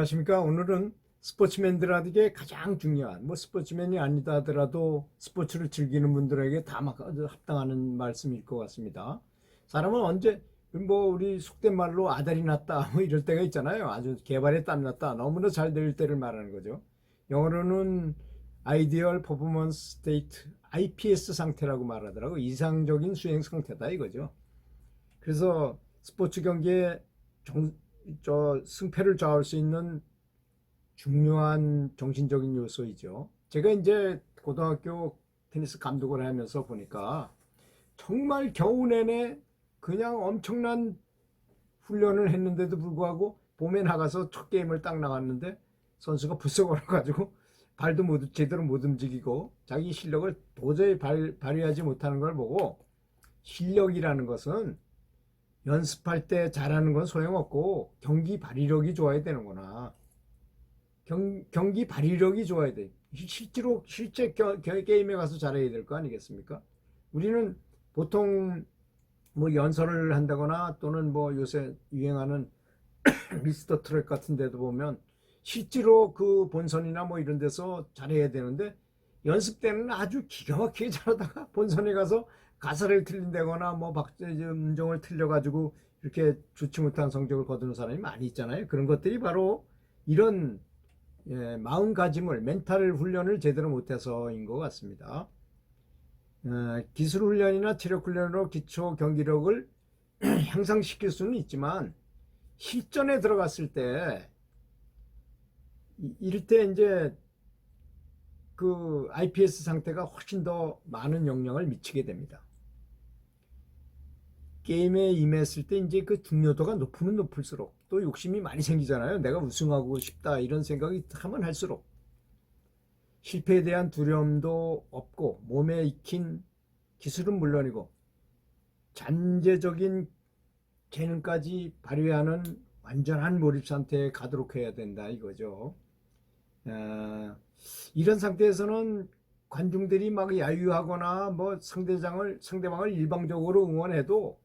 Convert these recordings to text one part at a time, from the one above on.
안녕하십니까. 오늘은 스포츠맨들에게 가장 중요한, 스포츠맨이 아니다 하더라도 스포츠를 즐기는 분들에게 다 합당하는 말씀일 것 같습니다. 사람은 언제, 우리 속된 말로 아다리 났다, 이럴 때가 있잖아요. 아주 개발에 땀났다, 너무나 잘 될 때를 말하는 거죠. 영어로는 아이디얼 퍼포먼스 스테이트, IPS 상태라고 말하더라고. 이상적인 수행 상태다, 이거죠. 그래서 스포츠 경기에 승패를 좌우할 수 있는 중요한 정신적인 요소이죠. 제가 이제 고등학교 테니스 감독을 하면서 보니까 정말 겨우 내내 그냥 엄청난 훈련을 했는데도 불구하고 봄에 나가서 첫 게임을 딱 나갔는데 선수가 부쩍 얼어가지고 발도 제대로 못 움직이고 자기 실력을 도저히 발휘하지 못하는 걸 보고, 실력이라는 것은 연습할 때 잘하는 건 소용없고 경기 발휘력이 좋아야 되는구나. 경기 발휘력이 좋아야 돼. 실제 게임에 가서 잘해야 될 거 아니겠습니까? 우리는 보통 연설을 한다거나 또는 요새 유행하는 미스터 트랙 같은 데도 보면 실제로 그 본선이나 이런 데서 잘해야 되는데, 연습 때는 아주 기가 막히게 잘하다가 본선에 가서 가사를 틀린다거나 음정을 틀려가지고 이렇게 좋지 못한 성적을 거두는 사람이 많이 있잖아요. 그런 것들이 바로 이런 마음가짐을, 멘탈 훈련을 제대로 못해서인 것 같습니다. 기술 훈련이나 체력 훈련으로 기초 경기력을 향상시킬 수는 있지만 실전에 들어갔을 때 이럴 때 이제 그 IPS 상태가 훨씬 더 많은 영향을 미치게 됩니다. 게임에 임했을 때 이제 그 중요도가 높으면 높을수록 또 욕심이 많이 생기잖아요. 내가 우승하고 싶다 이런 생각이 하면 할수록 실패에 대한 두려움도 없고 몸에 익힌 기술은 물론이고 잠재적인 재능까지 발휘하는 완전한 몰입 상태에 가도록 해야 된다 이거죠. 이런 상태에서는 관중들이 막 야유하거나 상대방을 일방적으로 응원해도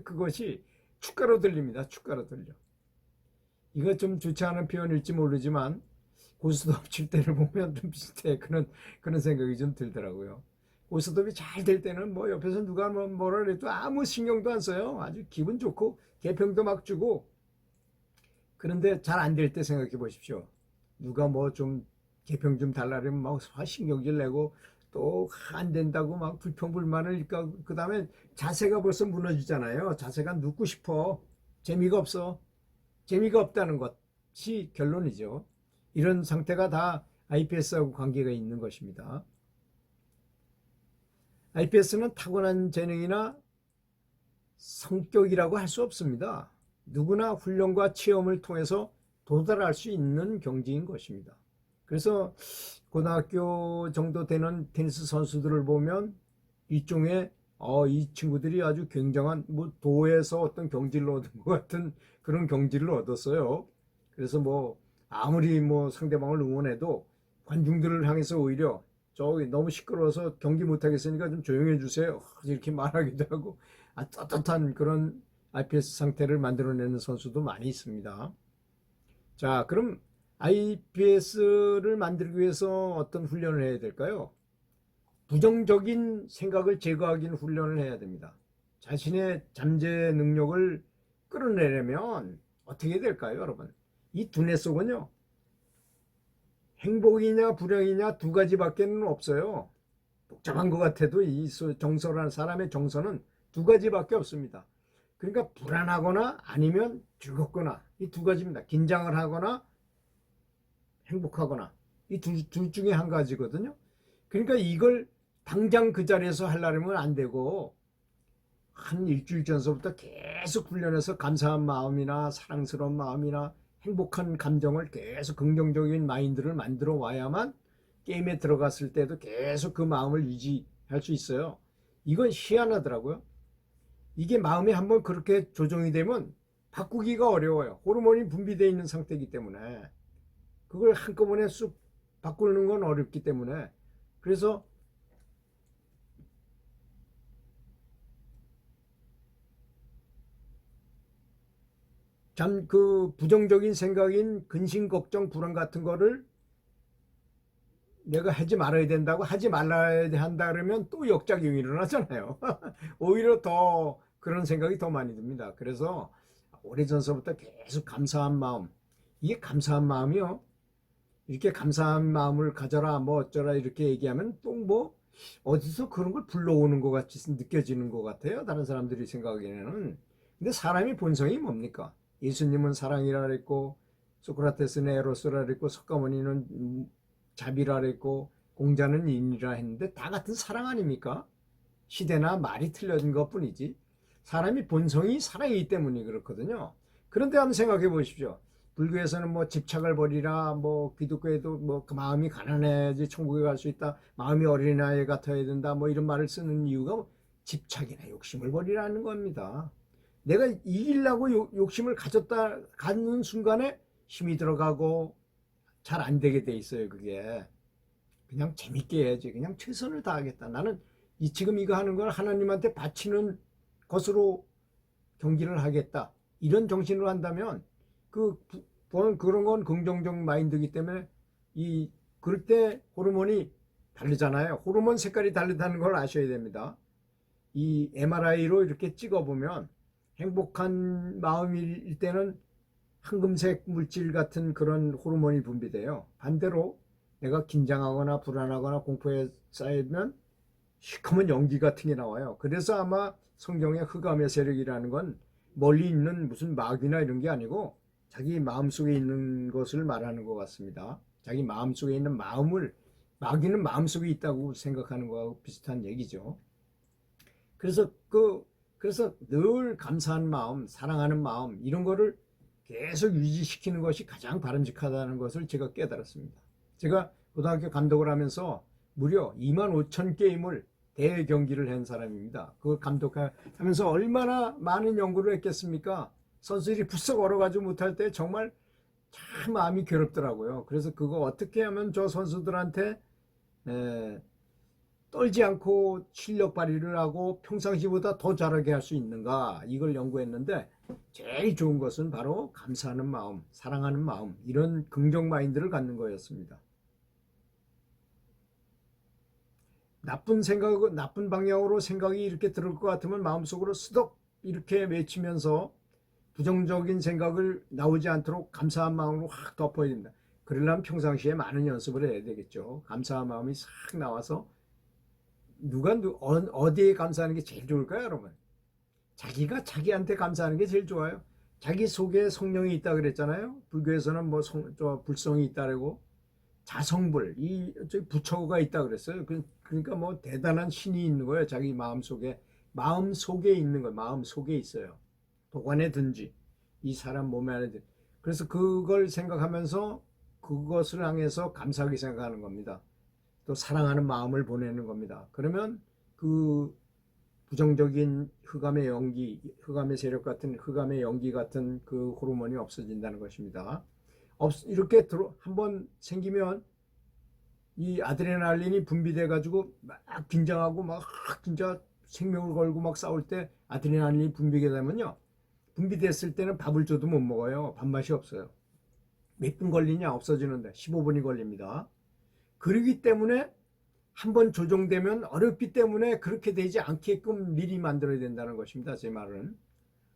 그것이 축가로 들립니다. 축가로 들려. 이거 좀 좋지 않은 표현일지 모르지만 고스톱 칠 때를 보면 좀 비슷해. 그런 생각이 좀 들더라고요. 고스톱이 잘 될 때는 옆에서 누가 뭐라 해도 아무 신경도 안 써요. 아주 기분 좋고 개평도 막 주고. 그런데 잘 안 될 때 생각해 보십시오. 누가 좀 개평 좀 달라면 신경질 내고 또 안 된다고 불평불만을, 그 다음에 자세가 벌써 무너지잖아요. 자세가 눕고 싶어. 재미가 없어. 재미가 없다는 것이 결론이죠. 이런 상태가 다 IPS하고 관계가 있는 것입니다. IPS는 타고난 재능이나 성격이라고 할 수 없습니다. 누구나 훈련과 체험을 통해서 도달할 수 있는 경지인 것입니다. 그래서 고등학교 정도 되는 테니스 선수들을 보면 일종의 이 친구들이 아주 굉장한 도에서 어떤 경지를 얻은 것 같은 그런 경지를 얻었어요. 그래서 아무리 상대방을 응원해도 관중들을 향해서 오히려 저기 너무 시끄러워서 경기 못하겠으니까 좀 조용해 주세요 이렇게 말하기도 하고, 떳떳한 그런 IPS 상태를 만들어내는 선수도 많이 있습니다. 자, 그럼 IPS를 만들기 위해서 어떤 훈련을 해야 될까요? 부정적인 생각을 제거하기 위한 훈련을 해야 됩니다. 자신의 잠재 능력을 끌어내려면 어떻게 해야 될까요, 여러분? 이 두뇌 속은요, 행복이냐 불행이냐 두 가지밖에는 없어요. 복잡한 것 같아도 이 정서라는 사람의 정서는 두 가지밖에 없습니다. 그러니까 불안하거나 아니면 즐겁거나 이 두 가지입니다. 긴장을 하거나 행복하거나 이 둘 중에 한 가지거든요. 그러니까 이걸 당장 그 자리에서 하려면 안 되고 한 일주일 전서부터 계속 훈련해서 감사한 마음이나 사랑스러운 마음이나 행복한 감정을 계속 긍정적인 마인드를 만들어 와야만 게임에 들어갔을 때도 계속 그 마음을 유지할 수 있어요. 이건 희한하더라고요. 이게 마음이 한번 그렇게 조정이 되면 바꾸기가 어려워요. 호르몬이 분비되어 있는 상태이기 때문에 그걸 한꺼번에 쑥 바꾸는 건 어렵기 때문에, 그래서 참 그 부정적인 생각인 근심, 걱정, 불안 같은 거를 내가 하지 말아야 된다고 하지 말아야 한다 그러면 또 역작용이 일어나잖아요. 오히려 더 그런 생각이 더 많이 듭니다. 그래서 오래전서부터 계속 감사한 마음, 이게 감사한 마음이요. 이렇게 감사한 마음을 가져라 뭐 어쩌라 이렇게 얘기하면 또 뭐 어디서 그런 걸 불러오는 것 같이 느껴지는 것 같아요. 다른 사람들이 생각하기에는. 근데 사람이 본성이 뭡니까? 예수님은 사랑이라 그랬고, 소크라테스는 에로스라 그랬고, 석가모니는 자비라 그랬고, 공자는 인이라 했는데 다 같은 사랑 아닙니까? 시대나 말이 틀려진 것 뿐이지. 사람이 본성이 사랑이기 때문에 그렇거든요. 그런데 한번 생각해 보십시오. 불교에서는 뭐 집착을 버리라, 뭐 기독교에도 뭐 그 마음이 가난해야지 천국에 갈 수 있다, 마음이 어린아이 같아야 된다, 뭐 이런 말을 쓰는 이유가 집착이나 욕심을 버리라는 겁니다. 내가 이기려고 욕심을 갖는 순간에 힘이 들어가고 잘 안 되게 돼 있어요, 그게. 그냥 재밌게 해야지. 그냥 최선을 다하겠다. 나는 지금 이거 하는 걸 하나님한테 바치는 것으로 경기를 하겠다. 이런 정신으로 한다면 그 그런 건 긍정적 마인드이기 때문에 그럴 때 호르몬이 다르잖아요. 호르몬 색깔이 다르다는 걸 아셔야 됩니다. 이 MRI로 이렇게 찍어보면 행복한 마음일 때는 황금색 물질 같은 그런 호르몬이 분비돼요. 반대로 내가 긴장하거나 불안하거나 공포에 쌓이면 시커먼 연기 같은 게 나와요. 그래서 아마 성경의 흑암의 세력이라는 건 멀리 있는 무슨 마귀나 이런 게 아니고 자기 마음속에 있는 것을 말하는 것 같습니다. 자기 마음속에 있는 마음을, 마귀는 마음속에 있다고 생각하는 거하고 비슷한 얘기죠. 그래서 그래서 늘 감사한 마음, 사랑하는 마음 이런 거를 계속 유지시키는 것이 가장 바람직하다는 것을 제가 깨달았습니다. 제가 고등학교 감독을 하면서 무려 2만 5천 게임을 대회 경기를 한 사람입니다. 그걸 감독하면서 얼마나 많은 연구를 했겠습니까? 선수들이 부쩍 얼어가지고 못할 때 정말 참 마음이 괴롭더라고요. 그래서 그거 어떻게 하면 저 선수들한테 떨지 않고 실력 발휘를 하고 평상시보다 더 잘하게 할 수 있는가, 이걸 연구했는데 제일 좋은 것은 바로 감사하는 마음, 사랑하는 마음, 이런 긍정 마인드를 갖는 거였습니다. 나쁜 생각, 나쁜 방향으로 생각이 이렇게 들을 것 같으면 마음속으로 스톱 이렇게 외치면서 부정적인 생각을 나오지 않도록 감사한 마음으로 확 덮어야 됩니다. 그러려면 평상시에 많은 연습을 해야 되겠죠. 감사한 마음이 싹 나와서 어디에 감사하는 게 제일 좋을까요, 여러분? 자기가 자기한테 감사하는 게 제일 좋아요. 자기 속에 성령이 있다 그랬잖아요. 불교에서는 뭐 불성이 있다고, 자성불, 부처가 있다 그랬어요. 그러니까 뭐 대단한 신이 있는 거예요. 자기 마음 속에 있는 거예요. 마음 속에 있어요. 도관에 든지 이 사람 몸에 안에 든. 그래서 그걸 생각하면서 그것을 향해서 감사하게 생각하는 겁니다. 또 사랑하는 마음을 보내는 겁니다. 그러면 그 부정적인 흑암의 세력 같은, 흑암의 연기 같은 그 호르몬이 없어진다는 것입니다. 이렇게 한번 생기면 이 아드레날린이 분비돼 가지고 막 긴장하고 막 진짜 생명을 걸고 막 싸울 때 아드레날린이 분비게 되면요, 분비됐을 때는 밥을 줘도 못 먹어요. 밥맛이 없어요. 몇 분 걸리냐? 없어지는데 15분이 걸립니다. 그러기 때문에 한번 조정되면 어렵기 때문에 그렇게 되지 않게끔 미리 만들어야 된다는 것입니다. 제 말은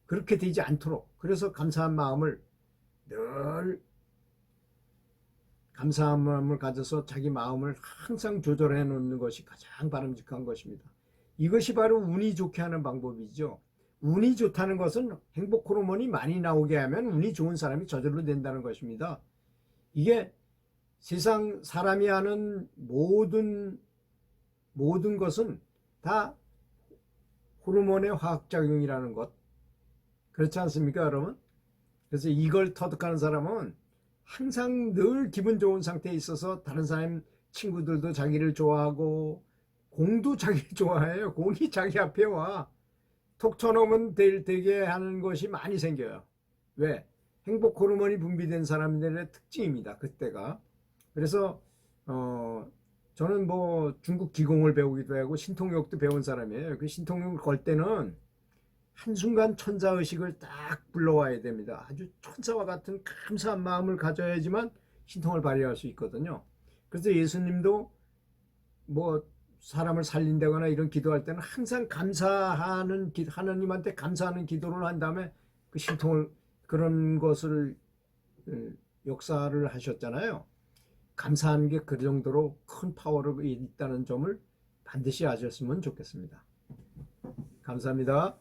그렇게 되지 않도록. 그래서 늘 감사한 마음을 가져서 자기 마음을 항상 조절해 놓는 것이 가장 바람직한 것입니다. 이것이 바로 운이 좋게 하는 방법이죠. 운이 좋다는 것은 행복 호르몬이 많이 나오게 하면 운이 좋은 사람이 저절로 된다는 것입니다. 이게 세상 사람이 하는 모든 것은 다 호르몬의 화학작용이라는 것. 그렇지 않습니까, 여러분? 그래서 이걸 터득하는 사람은 항상 늘 기분 좋은 상태에 있어서 다른 사람, 친구들도 자기를 좋아하고, 공도 자기를 좋아해요. 공이 자기 앞에 와. 톡 쳐놓으면 되게 하는 것이 많이 생겨요. 왜? 행복 호르몬이 분비된 사람들의 특징입니다. 그때가. 그래서 저는 뭐 중국 기공을 배우기도 하고 신통력도 배운 사람이에요. 그 신통력을 걸 때는 한순간 천사의식을 딱 불러와야 됩니다. 아주 천사와 같은 감사한 마음을 가져야지만 신통을 발휘할 수 있거든요. 그래서 예수님도 뭐 사람을 살린다거나 이런 기도할 때는 항상 감사하는 하나님한테 감사하는 기도를 한 다음에 그 신통을 그런 것을 역사를 하셨잖아요. 감사하는 게 그 정도로 큰 파워가 있다는 점을 반드시 아셨으면 좋겠습니다. 감사합니다.